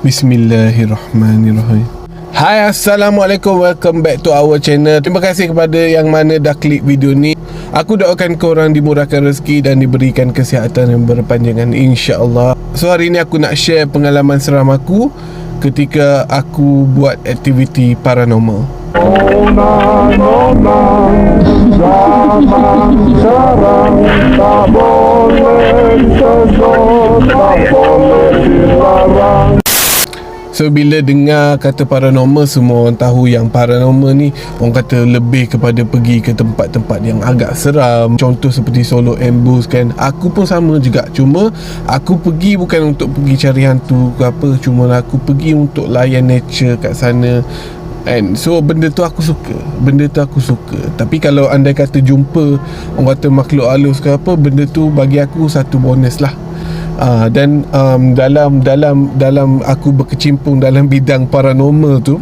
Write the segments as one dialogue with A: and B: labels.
A: Bismillahirrahmanirrahim. Hai, Assalamualaikum. Welcome back to our channel. Terima kasih kepada yang mana dah klik video ni. Aku doakan korang dimurahkan rezeki dan diberikan kesihatan yang berpanjangan, insya-Allah. So hari ni aku nak share pengalaman seram aku ketika aku buat aktiviti paranormal. Zaman sekarang tak boleh tegur, tak boleh dilarang. So bila dengar kata paranormal, semua orang tahu yang paranormal ni orang kata lebih kepada pergi ke tempat-tempat yang agak seram. Contoh seperti solo ambush kan. Aku pun sama juga. Cuma aku pergi bukan untuk pergi cari hantu ke apa. Cuma aku pergi untuk layan nature kat sana. And so benda tu aku suka. Tapi kalau andai kata jumpa orang kata makhluk halus ke apa, benda tu bagi aku satu bonus lah. Dan dalam aku berkecimpung dalam bidang paranormal tu,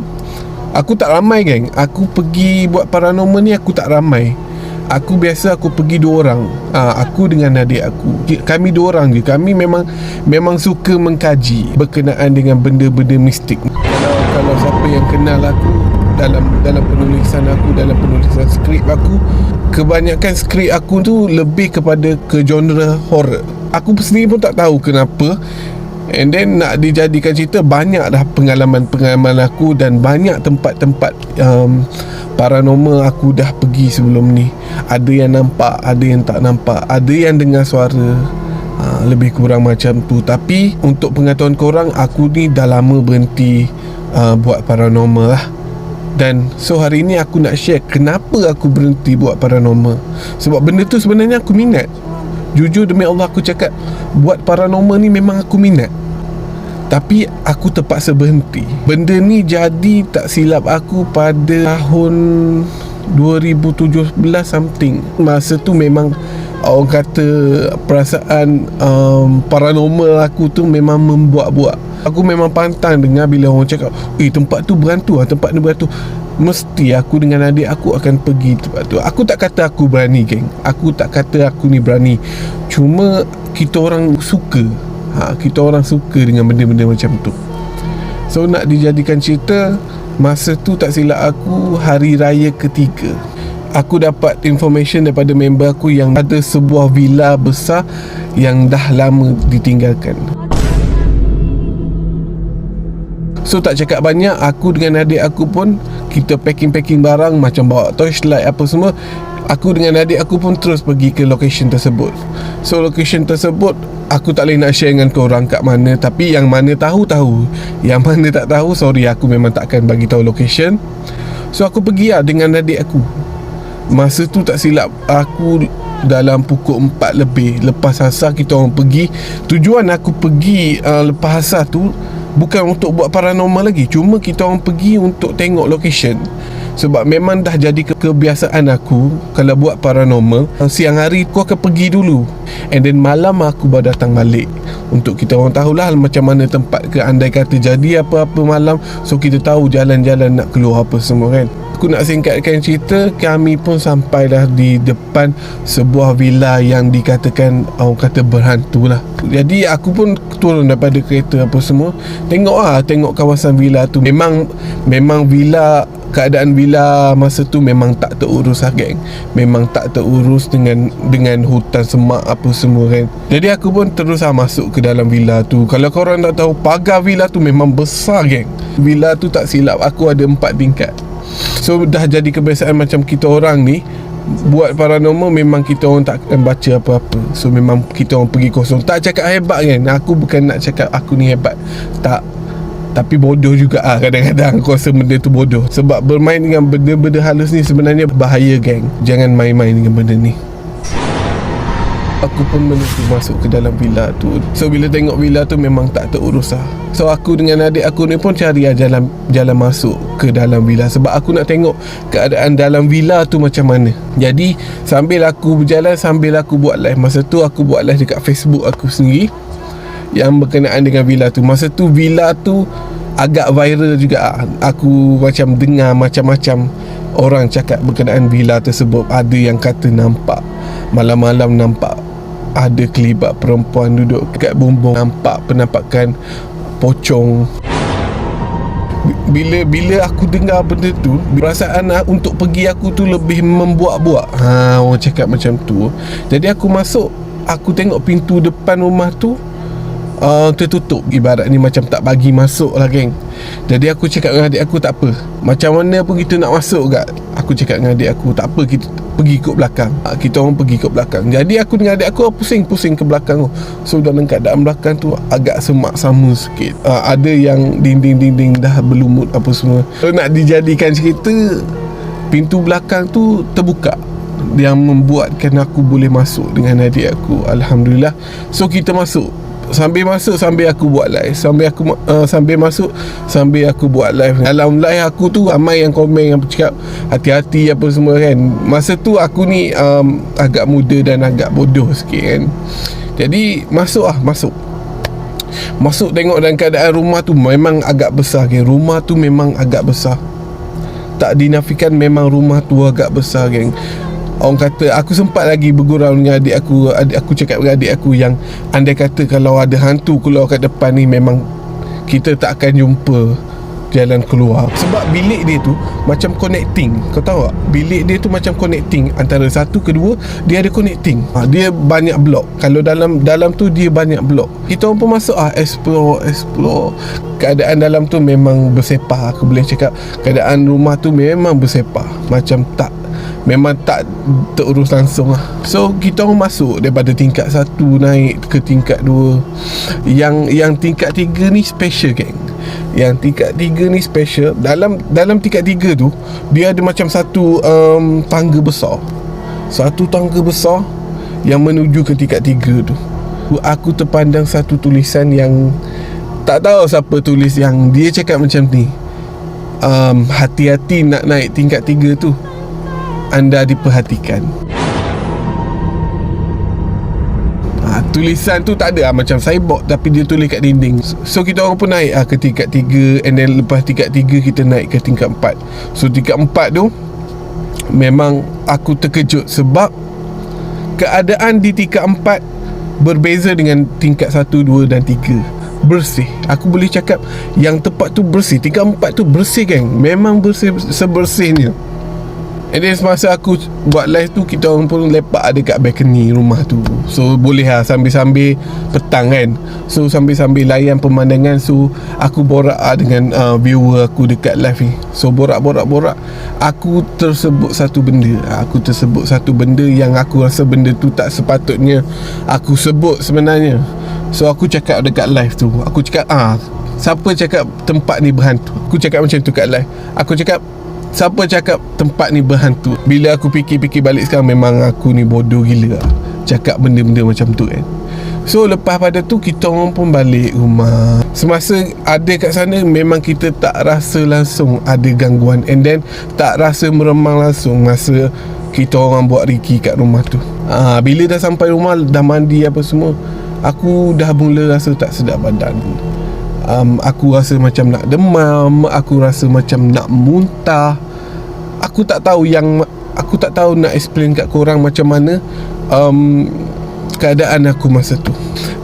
A: aku tak ramai geng. Aku pergi buat paranormal ni aku tak ramai. Aku biasa aku pergi 2 orang. Aku dengan adik aku. Kami 2 orang je. Kami memang suka mengkaji berkenaan dengan benda-benda mistik. Kalau siapa yang kenal aku dalam penulisan aku, dalam penulisan skrip aku, kebanyakan skrip aku tu lebih kepada ke genre horror. Aku sendiri pun tak tahu kenapa. And then nak dijadikan cerita, banyak dah pengalaman aku dan banyak tempat-tempat paranormal aku dah pergi sebelum ni. Ada yang nampak, ada yang tak nampak, ada yang dengar suara, lebih kurang macam tu. Tapi untuk pengetahuan korang, aku ni dah lama berhenti buat paranormal lah. Dan so hari ni aku nak share kenapa aku berhenti buat paranormal. Sebab benda tu sebenarnya aku minat. Jujur demi Allah aku cakap, buat paranormal ni memang aku minat. Tapi aku terpaksa berhenti. Benda ni jadi tak silap aku pada tahun 2017 something. Masa tu memang orang kata perasaan paranormal aku tu memang membuat-buat. Aku memang pantang dengar bila orang cakap, tempat tu berhantu, tempat ni berhantu. Mesti aku dengan adik aku akan pergi tempat tu. Aku tak kata aku berani geng. Aku tak kata aku ni berani. Cuma kita orang suka. Kita orang suka dengan benda-benda macam tu. So nak dijadikan cerita, masa tu tak silap aku hari raya ketiga, aku dapat information daripada member aku yang ada sebuah villa besar yang dah lama ditinggalkan. So tak cakap banyak, aku dengan adik aku pun kita packing barang, macam bawa torchlight apa semua. Aku dengan adik aku pun terus pergi ke location tersebut. So location tersebut aku tak boleh nak share dengan korang kat mana. Tapi yang mana tahu, yang mana tak tahu, sorry, aku memang takkan bagi tahu location. So aku pergi lah dengan adik aku. Masa tu tak silap aku dalam pukul 4 lebih. Lepas asar kita orang pergi. Tujuan aku pergi lepas asar tu bukan untuk buat paranormal lagi. Cuma kita orang pergi untuk tengok location. Sebab memang dah jadi kebiasaan aku, kalau buat paranormal, siang hari aku akan pergi dulu, and then malam aku baru datang balik. Untuk kita orang tahulah macam mana tempat ke, andai kata jadi apa-apa malam, so kita tahu jalan-jalan nak keluar apa semua kan. Aku nak singkatkan cerita, kami pun sampailah di depan sebuah villa yang dikatakan orang kata berhantu lah. Jadi aku pun turun daripada kereta apa semua, tengok kawasan villa tu. Memang villa, keadaan villa masa tu memang tak terurus lah geng. Memang tak terurus dengan hutan semak apa semua kan. Jadi aku pun terus masuk ke dalam villa tu. Kalau korang tak tahu, pagar villa tu memang besar geng. Villa tu tak silap aku ada 4 tingkat. So dah jadi kebiasaan macam kita orang ni buat paranormal, memang kita orang tak akan baca apa-apa. So memang kita orang pergi kosong. Tak cakap hebat kan, aku bukan nak cakap aku ni hebat, tak. Tapi bodoh juga kadang-kadang aku rasa benda tu bodoh. Sebab bermain dengan benda-benda halus ni sebenarnya bahaya geng. Jangan main-main dengan benda ni. Aku pun menuju masuk ke dalam villa tu. So bila tengok villa tu memang tak terurus lah. So aku dengan adik aku ni pun cari jalan masuk ke dalam villa. Sebab aku nak tengok keadaan dalam villa tu macam mana. Jadi sambil aku berjalan, sambil aku buat live. Masa tu aku buat live dekat Facebook aku sendiri yang berkenaan dengan villa tu. Masa tu villa tu agak viral juga. Aku macam dengar macam-macam orang cakap berkenaan villa tersebut. Ada yang kata nampak malam-malam, nampak ada kelibat perempuan duduk dekat bumbung, nampak penampakan pocong. Bila aku dengar benda tu, perasaan untuk pergi aku tu lebih membuak-buak. Orang cakap macam tu. Jadi aku masuk, aku tengok pintu depan rumah tu tertutup, ibarat ni macam tak bagi masuk lah, geng. Jadi aku cakap dengan adik aku, tak apa, macam mana pun kita nak masuk kat. Aku cakap dengan adik aku, tak apa, kita pergi ikut belakang. Kita orang pergi ikut belakang. Jadi aku dengan adik aku pusing-pusing ke belakang tu. So dalam keadaan belakang tu agak semak sama sikit. Ada yang dinding-dinding dah berlumut apa semua. So nak dijadikan cerita, pintu belakang tu terbuka, yang membuatkan aku boleh masuk dengan adik aku. Alhamdulillah. So kita masuk. Sambil aku buat live. Sambil masuk sambil aku buat live. Dalam live aku tu ramai yang komen, yang cakap hati-hati apa semua kan. Masa tu aku ni agak muda dan agak bodoh sikit kan. Jadi masuk tengok dalam keadaan rumah tu memang agak besar kan. Rumah tu memang agak besar, tak dinafikan, memang rumah tu agak besar geng. Orang kata, aku sempat lagi bergurau dengan adik aku. Aku cakap dengan adik aku yang andai kata kalau ada hantu keluar kat depan ni, memang kita tak akan jumpa jalan keluar. Sebab bilik dia tu macam connecting. Kau tahu tak? Bilik dia tu macam connecting antara satu ke dua, dia ada connecting. Dia banyak blok. Kalau dalam tu dia banyak blok. Kita orang pun masuk explore. Keadaan dalam tu memang bersepah. Aku boleh cakap keadaan rumah tu memang bersepah. Memang tak terurus langsung lah. So kita orang masuk daripada tingkat 1 naik ke tingkat 2. Yang tingkat 3 ni special geng. Yang tingkat 3 ni special. Dalam tingkat 3 tu, dia ada macam satu tangga besar. Satu tangga besar yang menuju ke tingkat 3 tu. Aku terpandang satu tulisan yang tak tahu siapa tulis, yang dia cakap macam ni, hati-hati nak naik tingkat 3 tu, anda diperhatikan. Tulisan tu tak ada macam cyborg, tapi dia tulis kat dinding. So kita orang pun naik ke tingkat 3. And then lepas tingkat 3 kita naik ke tingkat 4. So tingkat 4 tu memang aku terkejut, sebab keadaan di tingkat 4 berbeza dengan tingkat 1, 2 dan 3. Bersih. Aku boleh cakap yang tempat tu bersih. Tingkat 4 tu bersih geng. Memang bersih, sebersihnya. And then semasa aku buat live tu, kita orang pun lepak dekat balcony rumah tu. So boleh lah sambil-sambil petang kan. So sambil-sambil layan pemandangan. So aku borak dengan viewer aku dekat live ni. So borak. Aku tersebut satu benda yang aku rasa benda tu tak sepatutnya aku sebut sebenarnya. So aku cakap dekat live tu, aku cakap siapa cakap tempat ni berhantu? Aku cakap macam tu kat live. Aku cakap, siapa cakap tempat ni berhantu? Bila aku fikir-fikir balik sekarang, memang aku ni bodoh gila lah cakap benda-benda macam tu kan. So lepas pada tu kita orang pun balik rumah. Semasa ada kat sana, memang kita tak rasa langsung ada gangguan. And then tak rasa meremang langsung masa kita orang buat Ricky kat rumah tu. Bila dah sampai rumah, dah mandi apa semua, aku dah mula rasa tak sedap badan. Aku rasa macam nak demam, aku rasa macam nak muntah. Aku tak tahu nak explain kat korang macam mana keadaan aku masa tu.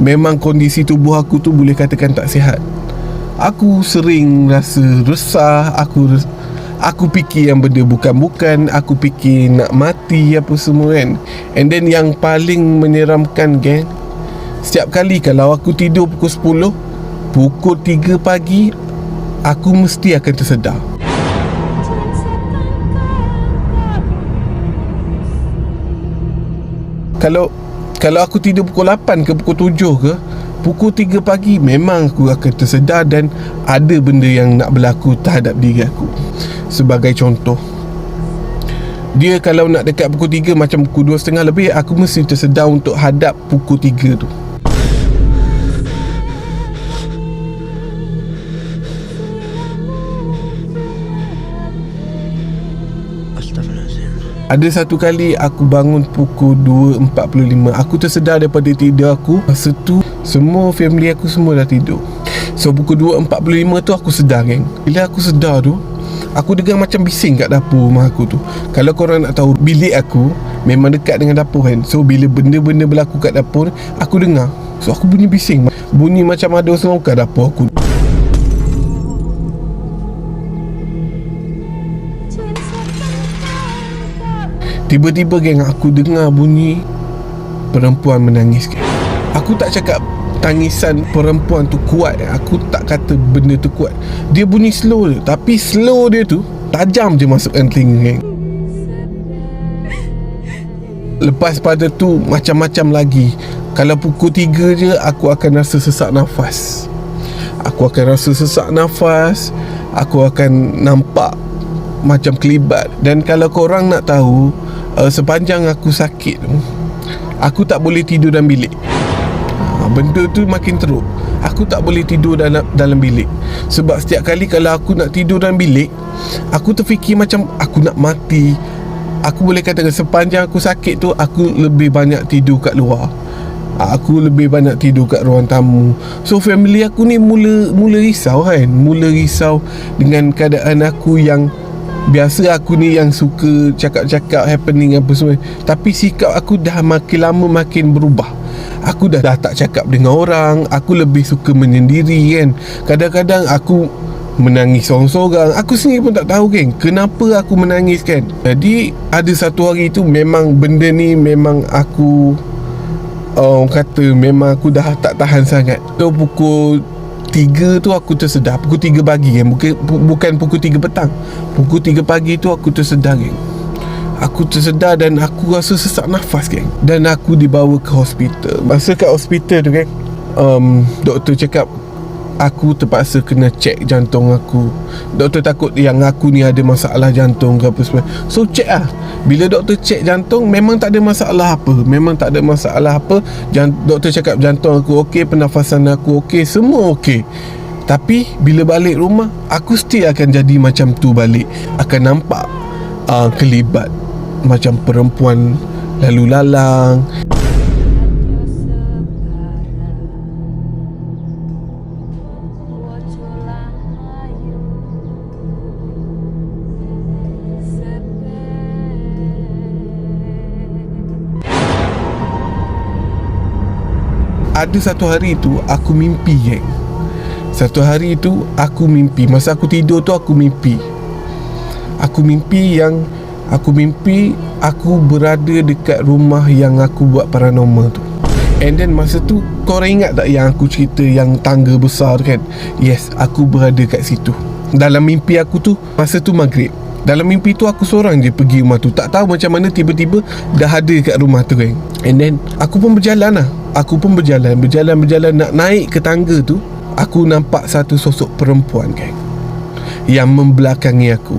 A: Memang kondisi tubuh aku tu boleh katakan tak sihat. Aku sering rasa resah. Aku fikir yang benda bukan-bukan. Aku fikir nak mati apa semua kan. And then yang paling menyeramkan geng, setiap kali kalau aku tidur pukul 10, pukul 3 pagi, aku mesti akan tersedar. Kalau aku tidur pukul 8 ke pukul 7 ke, pukul 3 pagi memang aku akan tersedar dan ada benda yang nak berlaku terhadap diri aku. Sebagai contoh, dia kalau nak dekat pukul 3 macam pukul 2.30 lebih, aku mesti tersedar untuk hadap pukul 3 tu. Ada satu kali aku bangun pukul 2.45. Aku tersedar daripada tidur aku. Masa tu semua family aku semua dah tidur. So pukul 2.45 tu aku sedar geng. Bila aku sedar tu, aku dengar macam bising kat dapur rumah aku tu. Kalau korang nak tahu, bilik aku memang dekat dengan dapur kan. So bila benda-benda berlaku kat dapur, aku dengar. So aku bunyi bising, bunyi macam ada orang kat dapur aku. Tiba-tiba geng, aku dengar bunyi perempuan menangis geng. Aku tak cakap tangisan perempuan tu kuat, aku tak kata benda tu kuat. Dia bunyi slow je, tapi slow dia tu tajam je masukkan telinga geng. Lepas pada tu macam-macam lagi. Kalau pukul 3 je, aku akan rasa sesak nafas. Aku akan nampak macam kelibat. Dan kalau korang nak tahu, sepanjang aku sakit tu, aku tak boleh tidur dalam bilik. Benda tu makin teruk. Aku tak boleh tidur dalam bilik. Sebab setiap kali kalau aku nak tidur dalam bilik, aku terfikir macam aku nak mati. Aku boleh katakan sepanjang aku sakit tu, aku lebih banyak tidur kat luar. Aku lebih banyak tidur kat ruang tamu. So family aku ni mula risau kan. Mula risau dengan keadaan aku yang biasa aku ni yang suka cakap-cakap happening apa semua. Tapi sikap aku dah makin lama makin berubah. Aku dah tak cakap dengan orang. Aku lebih suka menyendiri kan. Kadang-kadang aku menangis sorang-sorang. Aku sendiri pun tak tahu kan kenapa aku menangis kan. Jadi ada satu hari tu memang benda ni memang aku kata memang aku dah tak tahan sangat. So pukul 3 tu aku tersedar. Pukul 3 pagi kan, bukan pukul 3 petang. Pukul 3 pagi tu aku tersedar kan. Aku tersedar dan aku rasa sesak nafas kan. Dan aku dibawa ke hospital. Masa kat hospital tu kan, doktor cakap aku terpaksa kena cek jantung aku. Doktor takut yang aku ni ada masalah jantung ke apa semua. So cek lah. Bila doktor cek jantung, memang tak ada masalah apa. Doktor cakap jantung aku okey, pernafasan aku okey, semua okey. Tapi bila balik rumah, aku still akan jadi macam tu balik. Akan nampak kelibat macam perempuan lalu lalang. Ada satu hari tu aku mimpi geng. Masa aku tidur tu aku mimpi aku berada dekat rumah yang aku buat paranormal tu. And then masa tu korang ingat tak yang aku cerita yang tangga besar kan? Yes, aku berada kat situ. Dalam mimpi aku tu, masa tu maghrib. Dalam mimpi tu aku seorang je pergi rumah tu. Tak tahu macam mana tiba-tiba dah ada kat rumah tu kan. And then aku pun berjalan nak naik ke tangga tu. Aku nampak satu sosok perempuan kan, yang membelakangi aku.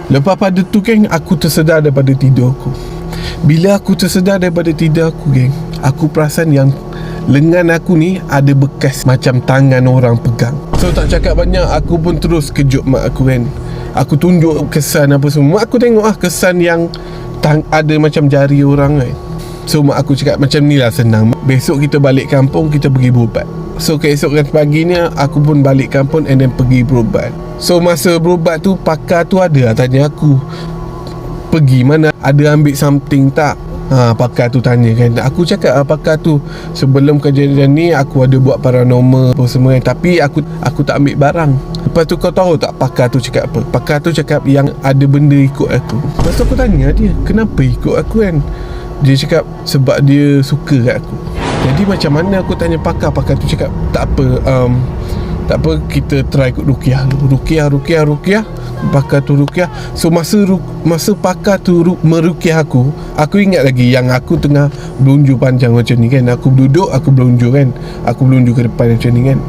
A: Lepas pada tu geng, aku tersedar daripada tidur aku. Bila aku tersedar daripada tidur aku geng, aku perasan yang lengan aku ni ada bekas macam tangan orang pegang. So tak cakap banyak, aku pun terus kejut mak aku kan. Aku tunjuk kesan apa semua. Mak aku tengok kesan yang ada macam jari orang kan. So mak aku cakap macam ni lah, senang. Besok kita balik kampung, kita pergi berubat. So keesokan paginya aku pun balik kampung and then pergi berubat. So masa berubat tu, pakar tu ada tanya aku, pergi mana, ada ambil something tak? Pakar tu tanya kan. Aku cakap pakar tu, sebelum kejadian ni aku ada buat paranormal apa semua kan, tapi aku tak ambil barang. Lepas tu kau tahu tak pakar tu cakap apa? Pakar tu cakap yang ada benda ikut aku. Lepas tu aku tanya dia, kenapa ikut aku kan? Dia cakap sebab dia suka kat aku. Jadi macam mana aku tanya pakar tu cakap tak apa, kita try ikut ruqyah dulu. Ruqyah. Pakar tu ruqyah. So masa pakar tu meruqyah aku ingat lagi yang aku tengah belunju panjang macam ni kan. Aku duduk, aku belunju kan. Aku belunju ke depan macam ni kan.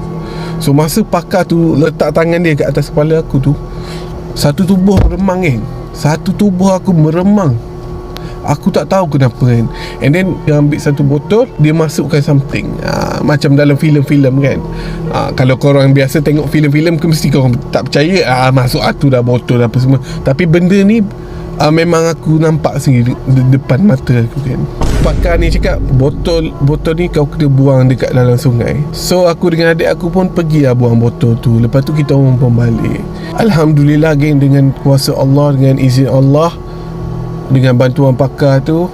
A: So masa pakar tu letak tangan dia kat atas kepala aku tu, satu tubuh meremang kan. Satu tubuh aku meremang. Aku tak tahu kenapa kan. And then dia ambil satu botol, dia masukkan something, macam dalam filem-filem kan. Kalau korang biasa tengok filem-filem, mesti korang tak percaya, masuk tu dah botol apa semua. Tapi benda ni memang aku nampak sendiri depan mata aku kan. Pakar ni cakap botol ni kau kena buang dekat dalam sungai. So aku dengan adik aku pun pergilah buang botol tu. Lepas tu kita orang pun balik. Alhamdulillah geng, dengan kuasa Allah, dengan izin Allah, dengan bantuan pakar tu,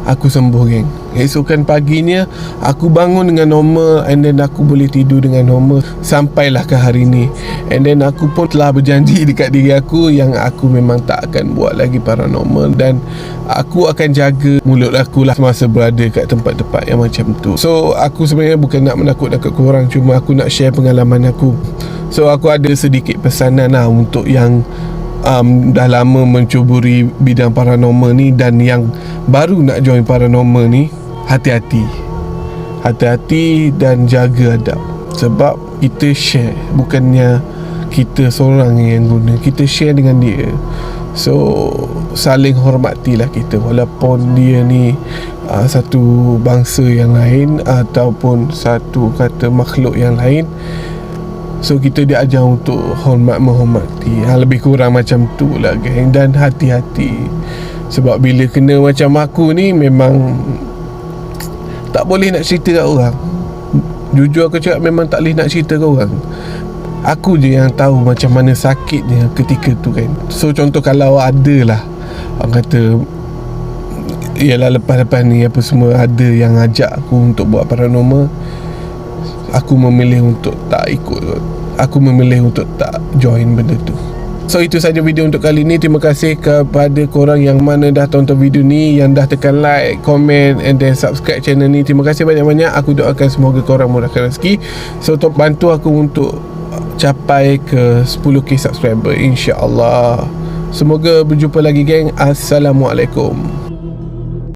A: aku sembuh geng. Esokan paginya aku bangun dengan normal, and then aku boleh tidur dengan normal sampailah ke hari ni. And then aku pun telah berjanji dekat diri aku yang aku memang tak akan buat lagi paranormal, dan aku akan jaga mulut aku lah masa berada kat tempat-tempat yang macam tu. So aku sebenarnya bukan nak menakut-nakut korang, cuma aku nak share pengalaman aku. So aku ada sedikit pesanan lah untuk yang dah lama mencuburi bidang paranormal ni, dan yang baru nak join paranormal ni, hati-hati dan jaga adab. Sebab kita share, bukannya kita seorang yang guna, kita share dengan dia. So saling hormatilah kita, walaupun dia ni satu bangsa yang lain ataupun satu kata makhluk yang lain. So kita diajar untuk menghormati. Lebih kurang macam tu lah geng. Dan hati-hati, sebab bila kena macam aku ni, memang tak boleh nak cerita kat orang. Jujur aku cakap, memang tak boleh nak cerita kat orang. Aku je yang tahu macam mana sakitnya ketika tu kan. So contoh kalau ada lah, orang kata yalah lepas-lepas ni apa semua ada yang ajak aku untuk buat paranormal, aku memilih untuk tak ikut. Aku memilih untuk tak join benda tu. So itu saja video untuk kali ni. Terima kasih kepada korang yang mana dah tonton video ni, yang dah tekan like, komen and then subscribe channel ni. Terima kasih banyak-banyak. Aku doakan semoga korang murahkan rezeki. So untuk bantu aku untuk capai ke 10k subscriber, insya-Allah. Semoga berjumpa lagi geng. Assalamualaikum.